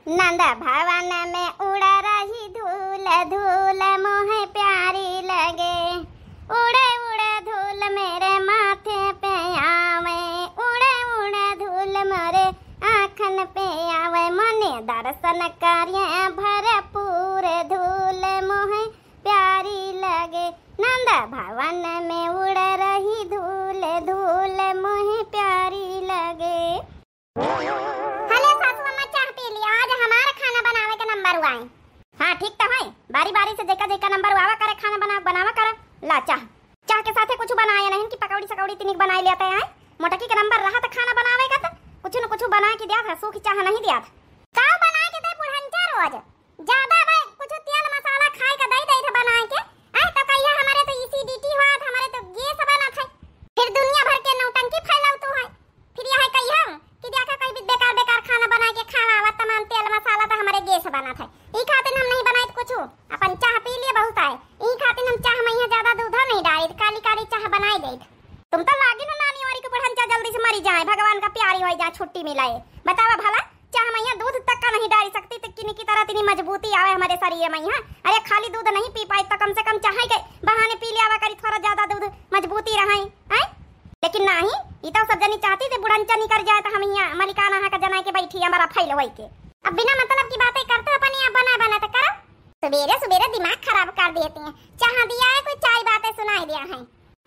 नंद भवन में उड़ रही धूल धूल मोहे प्यारी लगे। उड़े उड़े धूल मेरे माथे पे आवे, उड़े उड़े धूल मेरे आँखन पे आवे। मने दर्शन करिए भरपूर धूल मोहे प्यारी लगे। नंद भवन में उड़ रही धूल धूल मोहे प्यारी लगे। हेलो सासू अम्मा, चाह पी लिया? आज हमारा खाना बनावे का नंबर हुआ है। हाँ ठीक तो है, बारी बारी से जेका जेका नंबर हुआ करे खाना बनावा करे। ला चाह, चाह के साथे कुछ बनाया नहीं कि पकौड़ी सकौड़ी तिनिक बनाई लेते हैं। मोटकी का नंबर रहा तो खाना बनावेगा तो कुछ न कुछ बना के दिया था, सूखी चाह नहीं दिया था। का बना के दे बुढ़ंचा रोज ज्यादा भाई कुछ तेल मसाला खाए का दे दे बना के। आई तो कहिया हमारे तो एसिडिटी हुआ, हमारे तो गैस बना था। फिर दुनिया भर के नौटंकी फैलाऊ तो है। फिर यह कहिया कि देखा कहीं भी बेकार बेकार खाना बना के खावा तमाम तेल मसाला तो हमारे गैस बना था। ई खातिर हम नहीं बनाए कुछ, अपन चाह पी लिए बहुत आए। ई खातिर हम चाह में ज्यादा दूध नहीं डाली, काली काली चाह बनाई दे। तुम तो लागी ना नानी वाली को बुढ़ंचा जल्दी से मरी जाए, भगवान का प्यारी हो जाए, छुट्टी मिलाए। बतावा भला चाह मैया दूध तक का नहीं डाल सकती तो किन्हीं की तरह इतनी मजबूती आवे हमारे शरीर में। अरे खाली दूध नहीं पी पाई तो कम से कम चाह के बहाने पी लिया करी, थोड़ा ज्यादा दूध मजबूती रहे। लेकिन नहीं, ये तो सब जनी चाहती थी बुढ़ंचा नहीं कर जाए तो हम यहाँ मलिकाना का जना के बैठी हमारा फैल हुई के। अब बिना मतलब की बातें करते अपन यहाँ बना बना तो करो। सवेरे सवेरे दिमाग खराब कर देती हैं। चाह दिया है कोई चाय बातें सुनाई दिया है।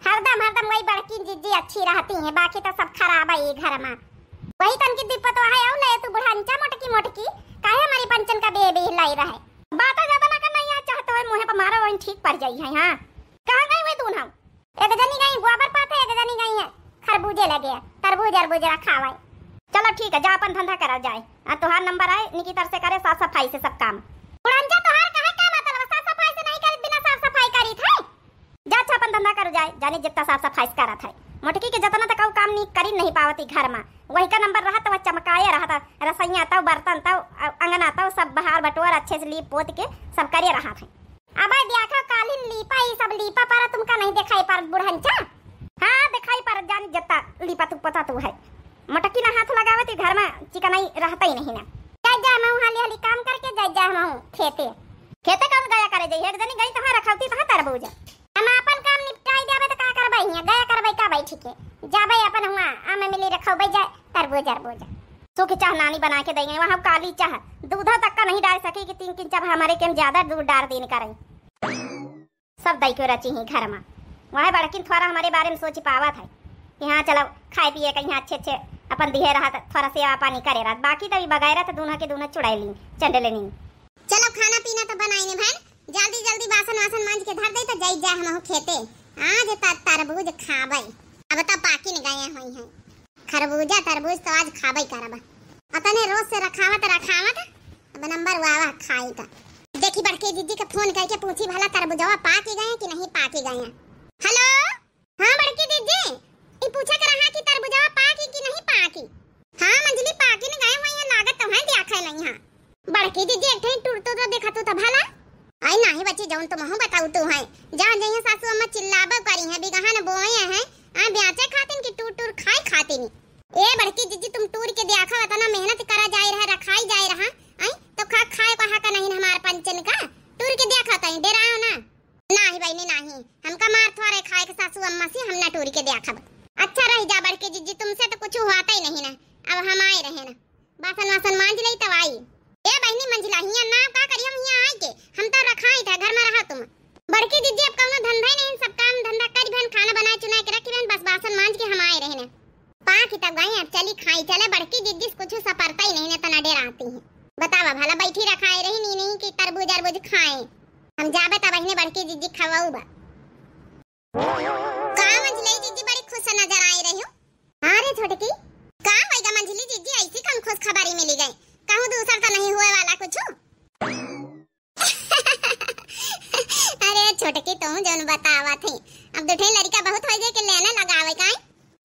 हरदम हरदम वही बड़की जिज्जी अच्छी रहती है, बाकी तो सब खराब है ये घर में। वही तन की दिक्कत है और ले तू बुढ़ंचा मोटकी मोटकी काहे हमारी पंचन का बेबी लाई रहे। बातें ज्यादा ना करना, यहाँ चाहते हो मुंह पे मारो वही ठीक पड़ जाई है। हां कहां गई हुई तू? हम एक जनी गई गोबर पाते, एक जनी गई है खरबूजे लगे, तरबूज अरबूज रखा हुआ। चलो ठीक है, जा अपन धंधा करा जाए। तोहार नंबर आए निकी तरह से करे साफ सफाई से सब काम। बुढ़ंचा तोहार कहे का मतलब साफ सफाई से नहीं करे, बिना साफ सफाई करी थे। जा अच्छा अपन धंधा कर जाए, जाने जितना साफ सफाई करा था। मोटकी के जतना तक काम नहीं करी नहीं पावती घर में। वही का नंबर रहा तो चमकाया रहा था, रसोईया तब बर्तन तब अंगना तब सब बहार बटोर अच्छे से लीप पोत के सब करे रहा था। अब देखा कालीन लीपा ये सब लीपा पर तुमका नहीं दिखाई पर बुढ़ंचा। हाँ दिखाई पर जान जता लीपा तू पता तू है। मोटकी ना हाथ लगावे तो घर में चिकनाई रहता ही नहीं ना। जा मैं हाली हाली काम करके जा मैं खेते खेते काम गया करे जाई। एक जनी गई तो हां रखौती तो तरबूज हम अपन काम निपटाई देबे तो का करबै? हिया गया करबै का बैठ के जाबे अपन हुआ आमे मिली रखौबै जा तरबूज अरबूज। सूखी चाह नानी बना के देंगे। वहां काली चाह दूध तक का नहीं डाल सकी कि 3 किंचा हमारे के ज्यादा दूध डाल देने करें। सब दई के रची ही घर में। वह बड़किन थोड़ा हमारे बारे में सोच पावा था कि हाँ चलो खाए पिए कहीं अच्छे अच्छे अपन दिहे रहा थोड़ा सेवा पानी करे रहा। बाकी तो बगैर तो दोनों के दोनों चुड़ाई ली चंडले नहीं। चलो खाना पीना तो बनाई ने भाई, जल्दी जल्दी बासन वासन मांज के धर दे तो जाई जा हम खेते। आज तरबूज खाबै, अब तो पाकी न गए हुई हैं खरबूजा तरबूज तो आज खाबै करब। अतने रोज से रखावत अब नंबर वावा खाई का। देखी बड़के दीदी का फोन करके पूछी भला तरबूजवा पाके गए कि नहीं पाके गए। हेलो हां बड़की दीदी, ई पूछा कर रहा कि तरबूजवा पाकी कि नहीं पाकी। हां मंजली पाकी न गए हुई है, लागत तो है देखै नहीं। हां बड़की दीदी एक ठे टूट तो देखा तो भला आई नहीं बच्ची जौन तो महू बताऊ तो है। जा जइया सासू अम्मा चिल्लाबा करी है बिगहा न बोए है आ ब्याचे खातिन की टूट खाए खातिन। ए बड़की दीदी तुम टूर के देखा इतना मेहनत करा जाए रहा रखाई जाए रहा आई तो खाए कहा का नहीं हमार पंचन का टूर के देखा तई डराओ ना। नहीं बहनी नहीं, हमका मार थोड़े खाए के सासू अम्मा से हम ना टूर के देखब। अच्छा रही जा बड़की दीदी, तुमसे तो कुछ होता ही नहीं ना। अब हम आए रहे ना बासन वासन मांज लई तब आई। ए बहनी मंजिला हिया ना का करी हम हिया आए के हम तो रखाई था घर में रहा तुम। बड़की दीदी अब कौनो धंधा ही नहीं, सब काम धंधा करी बहन, खाना बनाए चुनाए के रखी बहन, बस बासन मांज के हम आए रहे ना। पाक तब गई अब चली खाई चले। बड़की दीदी कुछ सपरता ही नहीं ना, तना डेर आती है। बतावा भला बैठी रखाए रही नहीं कि तरबूज अरबूज खाए। हम जाबे तब बहने बड़की दीदी खवाऊ बा। का मंजली दीदी बड़ी खुश नजर आई रही हो। हां रे छोटकी का होएगा मंजली दीदी, ऐसी कौन खुश खबरी मिली गई? कहूं दूसरा तो नहीं हुए वाला कुछ? अरे छोटकी तुम जौन बतावा थी अब दुठे लड़का बहुत हो जाए के लेना लगावे काई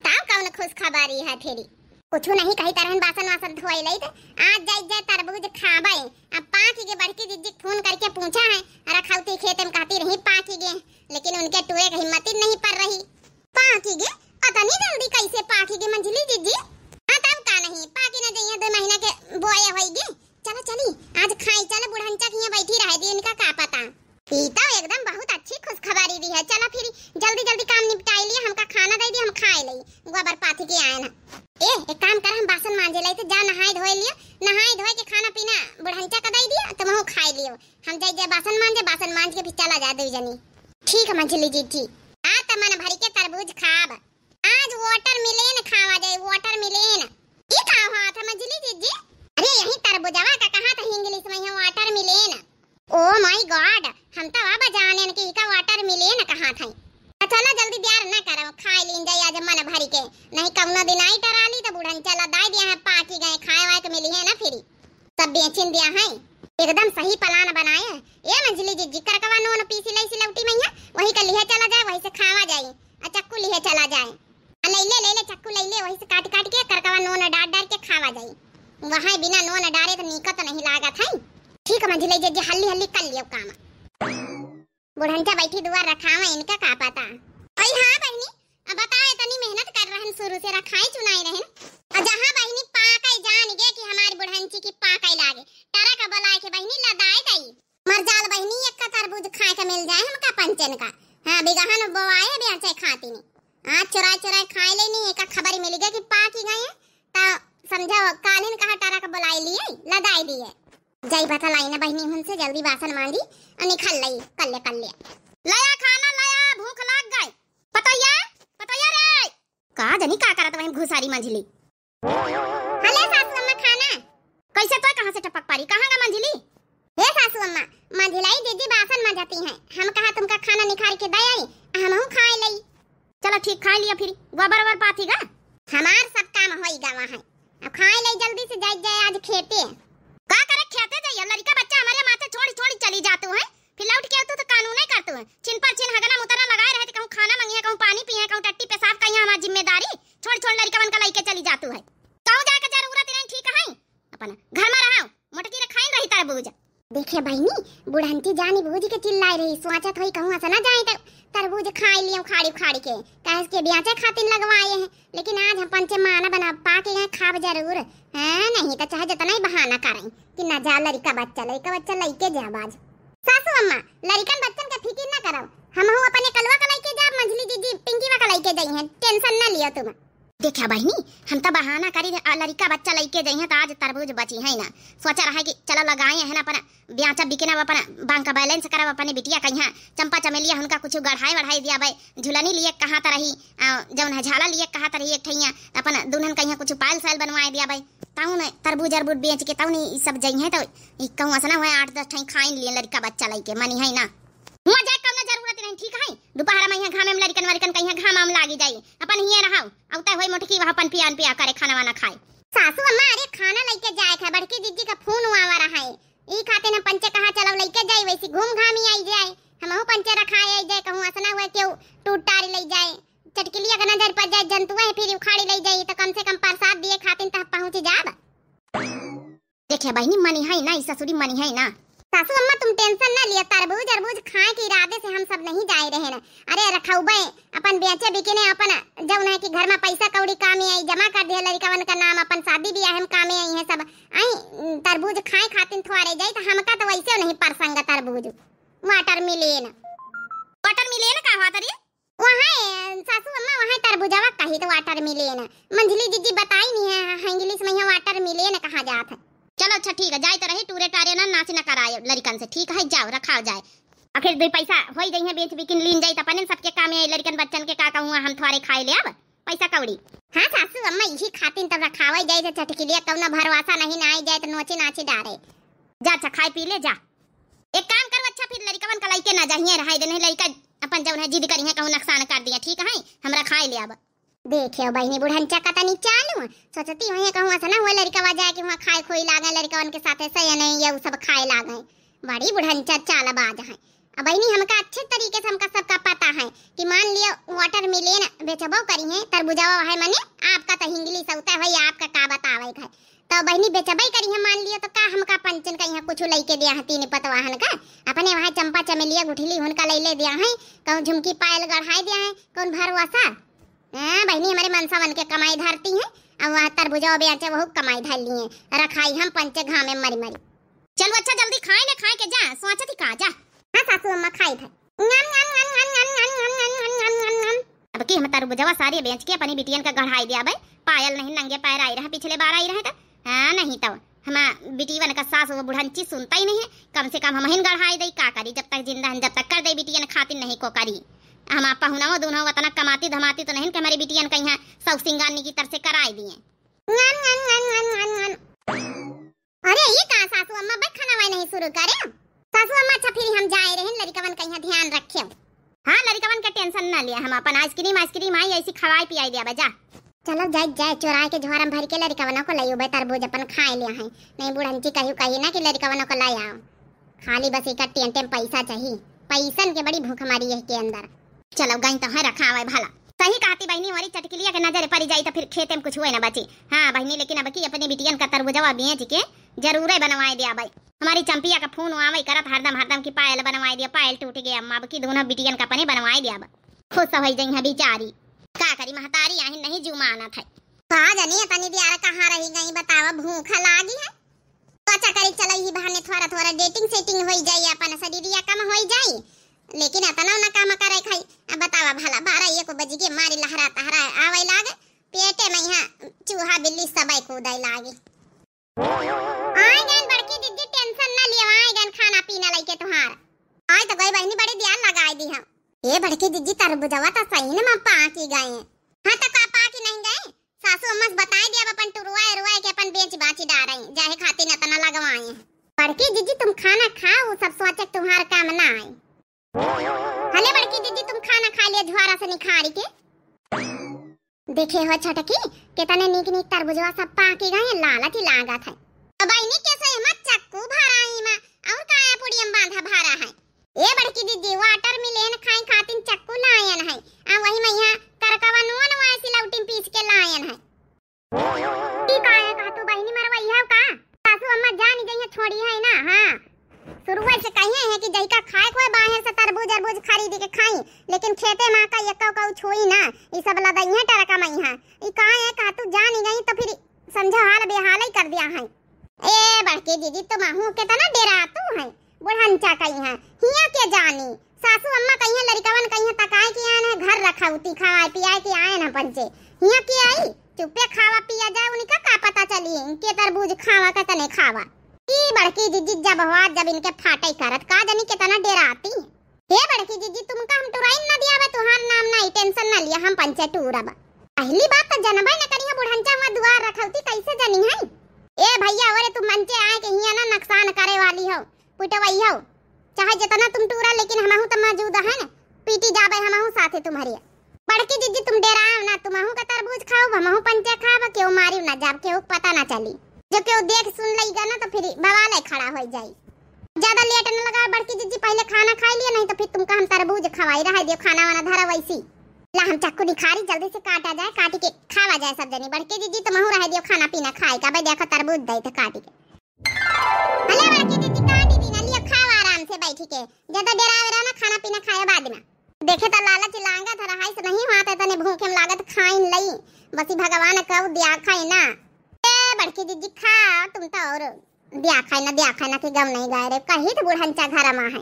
तब कौन खुश खबरी है तेरी? कुछ नहीं कही तरहन बासन वासन धोई लई तो आज जाई तरबूज खाबै। अब पाकी के बड़की दीदी फोन करके पूछा है रखौती खेत में कहती रही पाकी गे, लेकिन उनके टूए की हिम्मत नहीं पड़ रही। पाकी गे पता नहीं जल्दी कैसे पाकी गे मंजली दीदी। हां तब का नहीं पाकी न जइया 2 महीना के बोए होईगी। चलो चली के खाना पीना बुढ़ंचा का दई दिया तुम हो खाई लियो, हम जाए बासन मांज के फिर चला जा दो जनी। ठीक है मंझली जी आ तमन भरी के तरबूज खाब, आज वाटरमेलन खावा जाए, वाटरमेलन ई खाओ हाथ मंझली जी। अरे यही तरबूजवा का कहां था इंग्लिश में है वाटरमेलन। ओ माय गॉड, हम तो अब जाने कि का वाटरमेलन कहां था। चलो जल्दी तैयार ना करो, खाई लीन जाए आज मन भरी के, नहीं कौनो दिन आई टराली तो बुढ़न चला दाई दिया है, पाकी गए खाए वाए के मिली है ना फिर सब बेचिन दिया है। एकदम सही प्लान बनाए है ये मंझली जी। जिक्र कवा नोन पीसी लई सिलौटी मैया वही का लिहे चला जाए, वही से खावा जाए, आ चक्कू लिहे चला जाए, ले ले चक्कू ले ले, वही से काट काट के करकवा नोन डाल के खावा जाए। वहां बिना नोन डाले तो नीका तो नहीं लागत है। ठीक है मंझली जी हल्ली हल्ली कर लियो काम। बुढ़ंचा बैठी दुआर रखावा इनका का पता। ओई हां बहनी अब बताए तनी मेहनत कर रहन, शुरू से रखाई चुनाई रहन, और जहां बहनी पाकई जान गे कि हमारी बुढ़ंची की पाकई लागे तारा का बुलाए के बहनी लदाए दई मर जाल बहनी एक का तरबूज खाए का मिल जाए हमका पंचन का। हां बिगहन बोवाए बेचे खाती नहीं, आज चुराए खाए ले नहीं, एक खबर मिल गई कि पाकी गए ता समझो कालिन कहा तारा का बुलाई लिए लदाई दिए। जई बता लाई ना बहनी हमसे जल्दी बासन मांजी और निकल लई कल्ले लया खाना लया, भूख लग गई। पतैया रे का जनी का करत वही घुसारी मंझली। हले सासू अम्मा खाना कैसे तो कहां से टपक पारी, कहां गा मंझली। हे सासू अम्मा मंझलाई दीदी बासन मांजती हैं, हम कहा तुमका खाना निखार के दे आई, हमहू खाए लई। चलो ठीक खा लिया फिर गोबर पाथी गा हमार सब काम होई गा वहां, अब खाए लई जल्दी से जाए आज खेते का करे खेते जाइए। लड़का बच्चा हमारे माथे छोड़ी चली जातू है, फिर लौट के आतू तो कानून नहीं करतू है, चिन पर चिन हगना मुतना लगाए रहते, कहूं खाना मांगिए कहूं पानी पिए कहूं टट्टी पेशाब कहिया हमारी जिम्मेदारी छोड़ लड़का बन का लइके चली जातू है। कहूं जाए के जरूरत नहीं, ठीक है अपन घर में रहो मोटकी रे खाई रही तरबूज। देखे बहनी बुढ़ंती जानी बूझ के चिल्लाई रही, सोचत होई कहूं ऐसा ना जाए तो तरबूज खाई लियो खाड़ी के कहे के ब्याचे खातिर लगवाए हैं, लेकिन आज हम पंचे माना बना पा के खाब जरूर है, नहीं तो चाहे जितना ही बहाना करें कि ना जा लड़का बच्चा लइके जा बाज। सासू अम्मा लड़कन बच्चन का फिक्र ना करो, हम हूं अपने कलवा का लइके जा, मंझली दीदी पिंकी वा का लइके जाई हैं, टेंशन ना लियो तुम। देखा बहनी हम तो बहाना करी लड़का बच्चा लइके जाई हैं तो आज तरबूज बची है ना, सोचा रहा कि चलो लगाए है ना अपना ब्याचा बिकेना अपना बैंक का बैलेंस करब, अपने बिटिया कहिया चंपा चमेलिया उनका कुछ गढ़ाई दिया भाई, झुलनी लिए कहा त रही जौन है झाला लिए कहा त रही एक ठैया अपन दुल्हन कहिया कुछ पायल साल बनवाए दिया भाई, ताऊ ने तरबूज अरबूज बेच के ताऊ ने ई सब जाई है तो ई कहूं असना होए 8-10 ठई खाइन लिए लड़का बच्चा लइके मनी है ना, हुआ जाए कम ना जरूरत नहीं, ठीक है दोपहर में यहाँ घामे में लड़कन कहिया घाम आम लागी जाई, अपन हिये रहो औता होई मोटकी वहां अपन पिया करे खाना वाना खाए। सासू अम्मा अरे खाना लेके जाए था, बड़की दीदी का फोन आवा रहा है, ई खाते न पंचे कहा चलो लेके जाई, वैसी घूम घामी आई जाए, हमहु पंचे रखाए आई जाए, कहूं असना हुआ क्यों टूट टारी ले जाए, चटकिलिया का नजर पड़ जाए जंतुआ है फिर उखाड़ी ले जाए, तो कम से कम प्रसाद दिए खातिन तक पहुंच जाब। देखिए बहनी मनी है ना, ई ससुरी मनी है ना। सासू अम्मा तुम टेंशन ना लिया, तरबूज अरबूज खाए के इरादे से हम सब नहीं जाए रहे ना, अरे रखौबे अपन बेचे बिकने अपन जौन है कि घर में पैसा कौड़ी कामे आई जमा कर दिया लड़कावन का नाम, अपन शादी ब्याह में कामे आई है सब आई तरबूज खाए खातिन थोड़े जाए, तो हमका तो वैसे नहीं परसंग तरबूज वाटरमेलन का हुआ तरी वहां सासू अम्मा वहां तरबूजवा कही तो वाटरमेलन मंझली दीदी बताई नहीं है, इंग्लिश में वाटरमेलन कहा जाता है। चलो अच्छा ठीक है जाए तो रही टूरे टारे ना नाची ना कराए लड़कन से, ठीक है जाओ रखाओ जाए, आखिर दो पैसा होई जाई है बेच बिकिन लीन जाई त अपन सबके काम में लड़कन बच्चन के का कहूं हम थोड़े खाए ले अब पैसा कौड़ी। हां सासू अम्मा यही खातिन तब रखावे जाए तो चटकिलिया कौना भरवासा नहीं ना आई जाए तो नोचे नाचे डारे जा, अच्छा खाए पी ले जा, एक काम करो अच्छा फिर लड़कवन का लइके ना जाहिए रहाई देने लइका अपन जौन है जिद करी है कहूं नुकसान कर दिया, ठीक है हमरा खाए ले अब। देखियो बहनी बुढ़ंचा का तनी चालू सोचती होए कहूं ऐसा ना हुआ लड़का जाए कि वहां खाए खोई लागे लड़कवन के साथ ऐसा या नहीं ये सब खाए लागे, बड़ी बुढ़ंचा चालबाज है। अब बहनी हमका अच्छे तरीके से हमका सबका पता है कि मान लियो वाटरमेलन बेचबो करी है तरबूजवा है माने आपका तो इंग्लिश होता है आपका का बतावे है, तो बहनी बेचबई करी है मान लियो तो का हमका पंचन का यहाँ कुछ लइके दिया है तीन पतवाहन का, अपने वहां चंपा चमेलिया गुठली हुनका लइले दिया है, कहूं झुमकी पायल गढ़ाई दिया है, कौन भरवासा बहनी हमारे मनसा बन के कमाई धरती है, अब वहाँ तरबूजा बेचे बहुत कमाई धर लिए रखाई हम पंचे घामे मरी। चलो अच्छा जल्दी खाए ले खाए के जा सोचती का जा। हां सासू अम्मा खाई था अब की हम तरबूजा सारी बेच के अपनी बिटियन का गढ़ाई दिया भाई, पायल नहीं नंगे पैर आई रहा पिछले बार आई रहे था, हां नहीं तो हमार बिटियन का सास वो बुढ़ंची सुनता ही नहीं है। कम से कम हम हिन गढ़ाई दई का करी, जब तक जिंदा हन जब तक कर दे बिटियन खातिर नहीं को करी। हम आप पहुनाओ दोनों वतना कमाती धमाती तो नहीं कि हमारी बिटियन कहीं सौ सिंगारनी की तरह से कराई दिए। अरे ये कहा सासू अम्मा बस खाना वाई नहीं शुरू करे सासू अम्मा। अच्छा फिर हम जाए रहे लड़कवन कहीं ध्यान रखे। हाँ लड़कवन का टेंशन ना लिया, हम अपन आइसक्रीम आई ऐसी खवाई पियाई दिया बजा। चलो जाए चोराए के झोरम भर के लड़कवनों को लइयो बे तरबूज अपन खाए लिया है। नहीं बुढ़ंची कही ना कि लड़कवनों को लाई आओ, खाली बस एक टेंटे में पैसा चाहिए। पैसन के बड़ी भूख हमारी है के अंदर। चलो गई तो है रखा हुआ भला। सही कहती बहनी हमारी चटकिलिया के नजर पड़ जाई तो फिर खेते में कुछ हुए ना बची। हाँ बहनी लेकिन अब की अपनी बिटियन का तरबूजवा बेच के जरूर बनवाए दिया भाई। हमारी चंपिया का फोन आवे करत हरदम की पायल बनवाए दिया, पायल टूट गया अम्मा। अब की दोनों बिटियन का अपने बनवाए दिया। खुश हो गई है बेचारी, का करी महतारी आही नहीं जुमाना था। कहा जानी तनी दियारा कहाँ रही गई बतावा, भूख लागी है। अच्छा करी चलो ही बहाने थोड़ा डेटिंग सेटिंग हो जाए, अपन शरीरिया कम हो जाए। लेकिन अतना ना काम करे खाई। अब बतावा भला 12-1 बज के मारी लहरा तहरा आवे लागे, पेटे में यहाँ चूहा बिल्ली सबई कूदई लागे। आए गन बड़की दीदी टेंशन ना लियो, आए गन खाना पीना लेके तुहार। आज तो गई बहनी बड़ी ध्यान लगाई दी हम। ये बड़की दीदी तरबूजवा तो सही ना मां पाकी गए। हां तो का पाकी नहीं गए, सासू अम्मा बताई दिया अपन टुरुआए के अपन बेच बाची डाल रही जाहे खाती न तना लगवाए। बड़की दीदी तुम खाना खाओ, सब सोचे तुम्हार काम ना आए। हले बड़की दीदी तुम खाना खा लिया झुआरा से निखारी के। देखे हो छटकी कितने नीक तरबूजवा सब पाकी गए, लालच ही लागा था। बहनी कैसे मत चक्कू भराई में और काया पुड़ियम बांधा भरा है। ए बड़की दीदी वाटरमेलन खाई खातिन चक्कू लायन है, आ वही में यहां करकवा नोन वासी लौटी पीस के लायन है। की काया का तू बहनी मरवई है का? सासू अम्मा जान गई है छोड़ी है ना। हां शुरुआत से कहे हैं कि जइका खाए कोई बाहर से तरबूज खरीद के खाई, लेकिन खेते में का एक का छोई ना, ई सब लदई है टरका में है। ई का है का तू जान गई तो फिर समझो हाल बेहाल ही कर दिया है। ए बड़की दीदी तुम आहू के तना डेरा तू है बुढ़ंचा कही है हिया के जानी। सासू अम्मा कही लड़कवन कही तकाए कि आए घर रखा उती खाए पियाए के आए ना पंचे हिया के आई चुपे खावा पिया जाए। उनका का पता चली के तरबूज खावा का तने खावा। ई बड़की दीदी जब इनके फाटे करत का जानी कितना डेराती। हे बड़की दीदी तुमका हम टुराइन ना दिया बे, तुहार नाम ना टेंशन ना लिया हम पंचे टूरब। पहली बात तो जनबे न करिया बुढ़ंचा में दुआर रखौती कैसे जानी है। ए भैया ओरे तुम मंचे आए के हिया ना नुकसान करे वाली हो पिटवई हो, चाहे जितना तुम टूरा लेकिन हमहु तो मौजूद है ना, पीटी जाबे हमहु साथे तुम्हारी। बड़की दीदी तुम डेराओ ना, तुमहु का तरबूज खाओ हमहु पंचे खाब, क्यों मारियो ना जाब केहू पता ना चली। जो क्यों देख सुन लेगा ना तो फिर बवाले खड़ा हो जाई। ज्यादा लेट न लगा बड़की दीदी, पहले खाना खा लिया नहीं तो फिर तुमका हम तरबूज खवाई रहा दियो खाना वाना धरा वैसी ला। हम चक्कू दिखारी जल्दी से काटा जाए, काटी के खावा जाए सब जनी। बड़की दीदी तुमहु रह दियो खाना पीना खाए का बे, देखो तरबूज दई तो काटी के। हले बड़की दीदी काटी दी ना लियो खावा आराम से बैठ के, ज्यादा डरावे रहा ना खाना पीना खाए बाद में। देखे तो लालच लांगा था रहाई से नहीं हुआ तने भूखे में लागत खाइन लई, बस भगवान कब दिया खाई ना। बड़की दीदी खा तुम तो और दिया खाना के गम नहीं गाय रे कहीं तो बुढ़ंचा घर में है।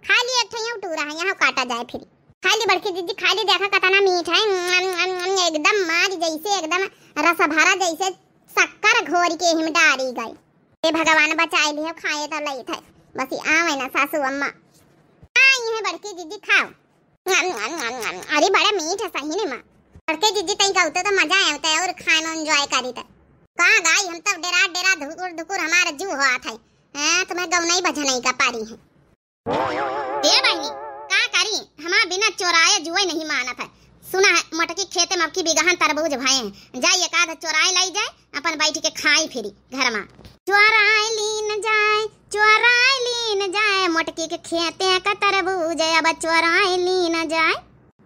खा लिए ठैया टूरा है यहाँ काटा जाए फिर खा ली बड़की दीदी खा ली, देखा कतना मीठ है एकदम मार जैसे एकदम रस भरा जैसे शक्कर घोर के हिम डारी गई। ए भगवान बचाए लिए खाए तो लई थे बस आवे ना सासू अम्मा आई है। बड़की दीदी खाओ, अरे बड़ा मीठ है सही ने मां। बड़की दीदी तई कहते तो मजा आते और खाना एंजॉय करी थे। कहां गाई हम तब डेरा धुकुर हमारा जू हुआ था। हां तुम्हें गौ नहीं बजा नहीं का पारी है। ए बहनी का करी हमारा बिना चोराए जुए नहीं माना था। सुना है मटकी खेते में अब की बिगहन तरबूज भाए हैं, जाइए का चोराए लाई जाए अपन बैठ के खाई फिरी घर में। चोराए लीन जाए मटकी के खेते का तरबूज अब चोराए लीन जाए।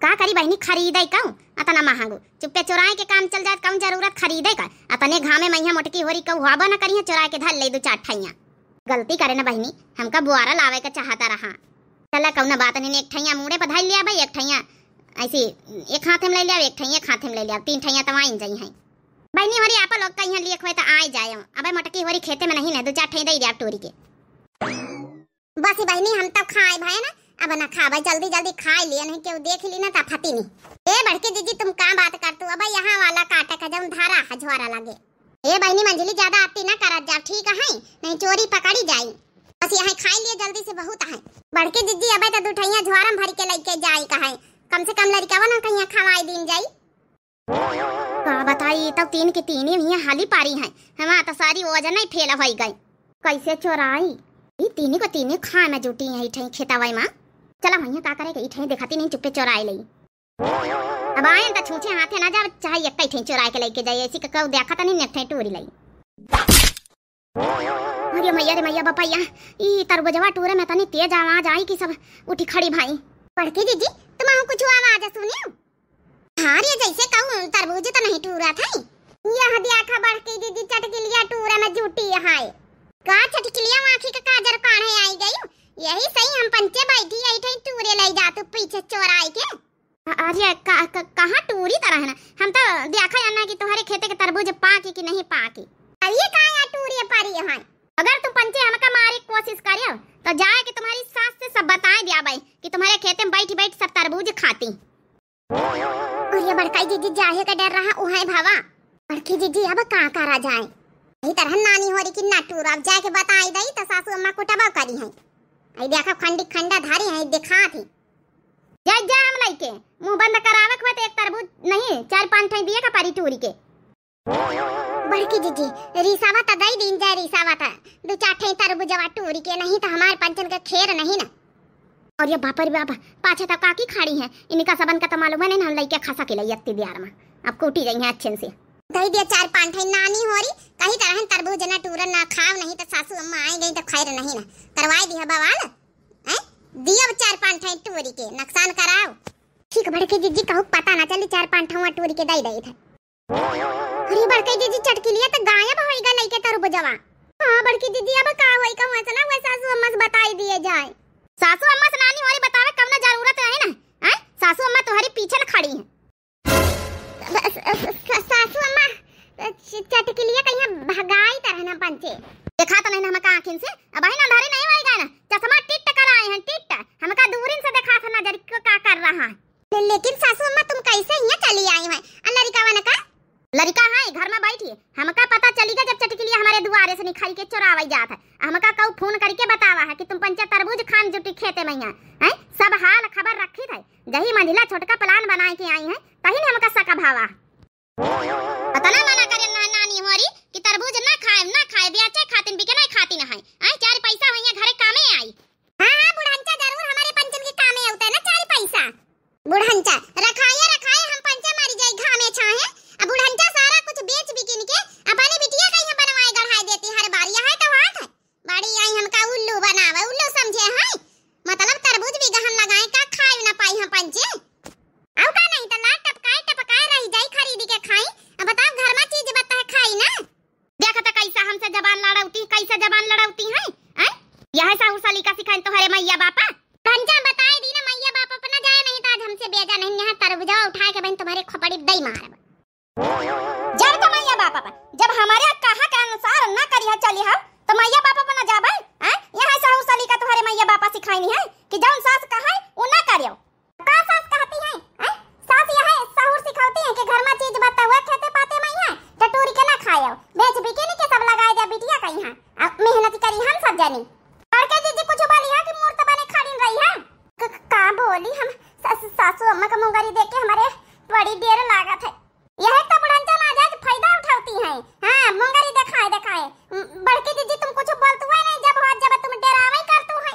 का करी बहनी खरीदे कहूं अतना महंगो, चुपके चोराए के काम चल जाए कौन जरूरत खरीदे का। अपने घामे मैया मोटकी होरी कहू हवा ना करिए चोराए के धर ले दो 4 ठैया। गलती करे ना बहनी, हमका बुआरा लावे का चाहता रहा। चला कौन बात नहीं, एक ठैया मुड़े पर धाई लिया भाई, एक ठैया ऐसी एक हाथ में ले लिया, एक ठैया एक हाथ में ले लिया, 3 ठैया तवाइन जाई है। बहनी होरी आप लोग कहीं लिए खोए तो आए जाए। अबे मोटकी होरी खेते में नहीं ना 2-4 ठैया दे दिया टोरी के। बस बहनी हम तब खाए भाई ना, अब ना खाबा जल्दी खा लिया नहीं क्यों देख ली ना तफती नहीं। ए बड़की दीदी तुम का बात कर तू अब यहाँ वाला काटा का जम धारा हजवारा लगे। ए बहनी मंजली ज्यादा आती ना करत जा, ठीक है? नहीं चोरी पकड़ी जाई। बस यहाँ खाई लिए जल्दी से बहुत है। बड़के जिज्जी अबे तो दुठैया झोरम भर के लेके जाई कहे, कम से कम लड़का ना कहीं खवाई दिन जाई। का बताई तब तीन के तीन ही हाली पारी है, हमारा तो सारी वजन नहीं फेल हो गई। कैसे चोराई? ये तीन को तीन खा में जुटी है इठे खेतावाई मां। चला भैया का करे के इठे दिखाती नहीं, चुपे चोराई लई। अब आए तो छूछे हाथे ना जा, चाहे एक इठे चोरा के लेके जाई, ऐसी का देखा तो नहीं नेठे टूरी लई। अरे मैया रे मैया बपैया, ई तरबुजवा टूरे में तनी तेज आवाज आई कि सब उठी खड़ी भाई। पड़के जीजी तुम कुछ आवाज सुनियो? हाँ रे जैसे कहूं तरबूज तो नहीं टूरा था। यह देखा बड़की दीदी चटकिलिया टूरा में जुटी है। का चटकिलिया आंखी का काजर काढ़े आई गई। यही सही हम पंचे बैठी आई थे टूरे ले जा तू पीछे चोराई के। अरे कहां टूरी तरह ना, हम तो देखा जाना कि तुम्हारे खेते के तरबूज पाकी कि नहीं पाकी। ये काया टूरी पारी है। अगर तुम पंचे हमका मारे कोशिश करियो तो जाए कि तुम्हारी सास से सब बताए दिया भाई कि तुम्हारे खेते में बैठी बैठ सब तरबूज खाती। और ये बड़काई जीजी जाहे का डर रहा उहाय भावा। बड़की जीजी अब का करा जाए? यही तरह नानी हो रही कि ना टूर अब जाके बताई दई तो सासू अम्मा कुटबा करी है। आई देखा खंडी खंडा धारी है दिखा थी। जय जय हम लइके मुंह बंद करावे को तो एक तरबूज नहीं 4-5 ठे दिए का पारी टूरी के। बड़की जीजी रिसावा त दई दिन जाए, रिसावा था 2-4 ठे तरबूजवा टूरी के, नहीं तो हमारे पंचन का खेर नहीं ना। और ये बाप रे बाप पाछे तक काकी खाड़ी है, इनका सबन का तो मालूम है नहीं, हम लइके खसा के लई अत्ती दियार में अब कोटी गई है अच्छे से। दई दिया 4-5 ठे नानी हो रही कहीं तरह तरबूज ना टूरन ना खाव, नहीं तो सासू अम्मा आई गई तो खैर नहीं ना करवाई दिया बवाल हैं। दिया 4-5 ठे टूरी के नुकसान कराओ। ठीक बड़के जीजी कहू पता ना चली 4-5 ठे टूरी के दई दई था। अरे बड़के जीजी चटकिलिया तो गायब हो गई लइके तरबूजवा। हां बड़की जीजी अब का होई का वैसा ना वै सासू अम्मा से बताई दिए जाए। सासू अम्मा से नानी होरी बतावे कब ना जरूरत है ना, हैं? सासू अम्मा तुम्हारी पीछे न खड़ी हैं। सासू अम्मा चटकिलिया कहीं भगाई तरह ना पंचे देखा तो नहीं ना हमका आंखिन से। अब है ना अंधारे नहीं होएगा ना, चश्मा टिट कराए हैं टिट, हमका दूरिन से देखा था नजर को का कर रहा है। लेकिन सासू अम्मा तुम कैसे यहाँ चली आई हैं? लड़का वाला का लड़का है घर में बैठी, हमका पता चलेगा जब चटकिलिया हमारे दुआरे से निकाल के चुरावा जात है। हमका कऊ फोन करके बतावा है कि तुम पंचा तरबूज खान जुटी खेते में हैं, सब हाल खबर रखी थे। जही मंजिला छोटका प्लान बनाए के आई हैं तही ने हमका सका भावा। पता ना मना करे नानी होरी कि तरबूज ना खाए बेचे खातिन बिके नहीं खाती ना है। 4 पैसा भैया घरे कामे आई। हां बुढ़ंचा जरूर हमारे पंचन के कामे होता है ना 4 पैसा। बुढ़ंचा रखाए हम पंचा मारी जाई घामे छाहे। अब बुढ़ंचा सारा कुछ बेच बिकिन के अपने बिटिया कहीं बनवाए गढ़ाई देती हर बार। यह तो बात है बड़ी आई हमका उल्लू बनावे, उल्लू समझे है मतलब तरबूज भी गहन लगाए का खाए ना पाई हम पंचे आउ का नहीं तो लाट टपकाए रह जाई खरीद के खाई। अब बताओ घर में चीज बता है खाई ना। देखा तो कैसा हमसे जबान लड़ाउती है हैं? यह साहू सलीका सिखाई तो हरे मैया बापा पंचा बताए दी ना मैया बापा अपना जाए नहीं तो आज हमसे बेजा नहीं। यहां तरबूजा उठाए के बहन तुम्हारे खपड़ी दई मारब। जब तो मैया बापा पर जब हमारे कहा के अनुसार ना करिया चली हम तो मैया बापा पर ना जाबे हैं? यहां साहू सलीका तुम्हारे मैया बापा सिखाई है कि जौन सास कहे वो ना करियो। का सास कहती है हैं? सास यह साहूर सिखाती है कि घर में चीज बता हुआ खेते पाते में है टटोरी के ना खायो बेच बिके के सब लगाए दे बिटिया कहीं है। अब मेहनत करी हम सब जानी। और के जीजी कुछ बोली है कि मूर्त बने खड़ी रही है का बोली हम सासू अम्मा का मुंगरी देख के हमारे बड़ी देर लागत है। यह तो बुढ़ंचा नाजायज फायदा उठाती है। हां मुंगरी दिखाए बड़की दीदी तुम कुछ बोलतू है नहीं, जब तुम डरावे करतू है।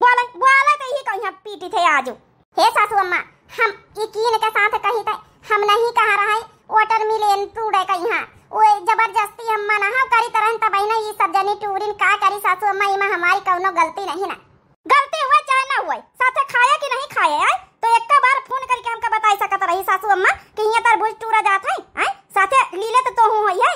बोला तो ही कहीं पीटी थे आज। हे सासू अम्मा हम यकीन के साथ कही थे हम नहीं कह रहा है वाटर मिलेन टूड़े कहीं हां वो जबरदस्ती हम मना करी तरह तब ना ये सब जनी टूरिन का करी सासू अम्मा इमा हमारी कोनो गलती नहीं ना। गलती हुआ चाहे ना हुआ साथे खाया कि नहीं खाया तो एक बार फोन करके हमका बताई सकत रही सासू अम्मा कि यहाँ तरबूज टूरा जात है साथे लीले तो हूं होई है।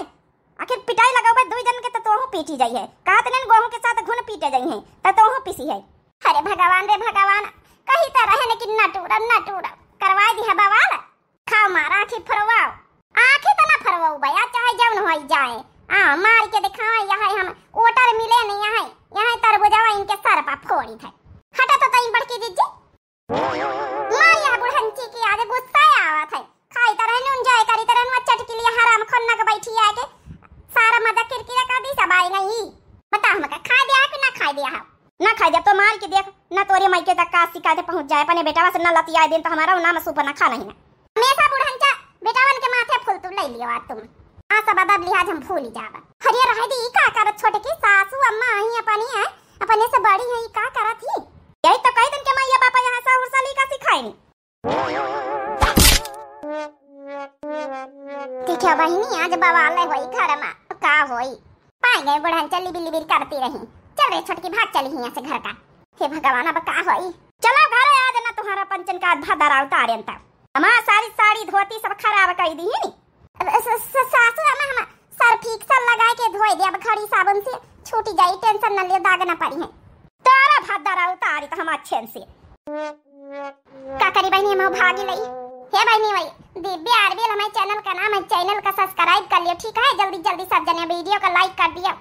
आखिर पिटाई लगावे 2 जन के तो हूं पीटी जाई है। कहत नहीं गेहूं के साथ घुन पीटे जाई है तो हूं पीसी है। अरे भगवान रे भगवान कहीं तरह है लेकिन ना टूरा करवा दी है बवाल। खाओ मारा आखिर फरवाओ आखिर तो ना फरवाओ भैया चाहे जौन होई जाए। मार के दिखाओ यहाँ हम ओटर मिले नहीं यहाँ तरबूजा इनके सर पर फोड़ी थे। हटा तो तई बड़की दीजिए माया बुढ़ंची की आज गुस्सा आवा थे खाई तरह नुन जाए करी तरह चटकिलिया हराम खन्ना के बैठी आके खाई दिया है ना खाई दिया तो मार के देख ना तोरे मायके तक का शिकायत पहुंच जाए अपने बेटावा से न लतिया दिन तो हमारा नाम सुपर ना खा नहीं ना हमेशा बुढ़ंचा बेटावन के माथे फूल तुम ले लियो आज तुम आ सब अदब लिहाज हम भूल ही जावा हरिया रह दी का करत छोटे की सासू अम्मा ही अपनी है अपने से बड़ी है का करत ही यही तो कई दिन के मैया पापा यहां से उर्सली का सिखाएनी ठीक है बहिनी आज बवाल होई घर में का होई पाई गए बुढ़न चली बिली बिल करती रही चल रे छोटकी भाग चली यहां से घर का हे भगवान अब का होई चलो घर आज ना तुम्हारा पंचन का धदरा उतारेन तक हमारा सारी साड़ी धोती सब खराब कर दी है नी सासू अम्मा हम सर्फ एक्सल लगा के धोई दे अब खड़ी साबुन से छूटी जाई टेंशन न ले दाग न पड़ी है तारा भदरा उतारी तो हम अच्छे से का करी बहनी हम भागी लई हे बहनी वही दिव्या आरबीएल हमारे चैनल का नाम है चैनल का सब्सक्राइब कर लियो ठीक है जल्दी जल्दी सब जने वीडियो को लाइक कर दियो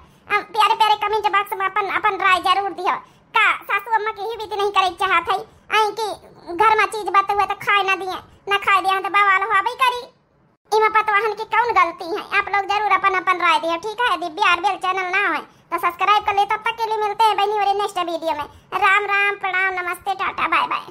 प्यारे प्यारे कमेंट बॉक्स में अपन राय जरूर दियो का सासू अम्मा की ही भी नहीं करे चाहत है आई कि घर में चीज बत हुए तो खाए ना दिए ना खाए दिए तो बवाल होबई करी इमा पतवाहन की कौन गलती है आप लोग जरूर अपन राय दियो ठीक है दिव्या आरबीएल चैनल ना है तो सब्सक्राइब कर ले तब तक के लिए मिलते हैं बहनी और नेक्स्ट वीडियो में राम राम प्रणाम नमस्ते टाटा बाय बाय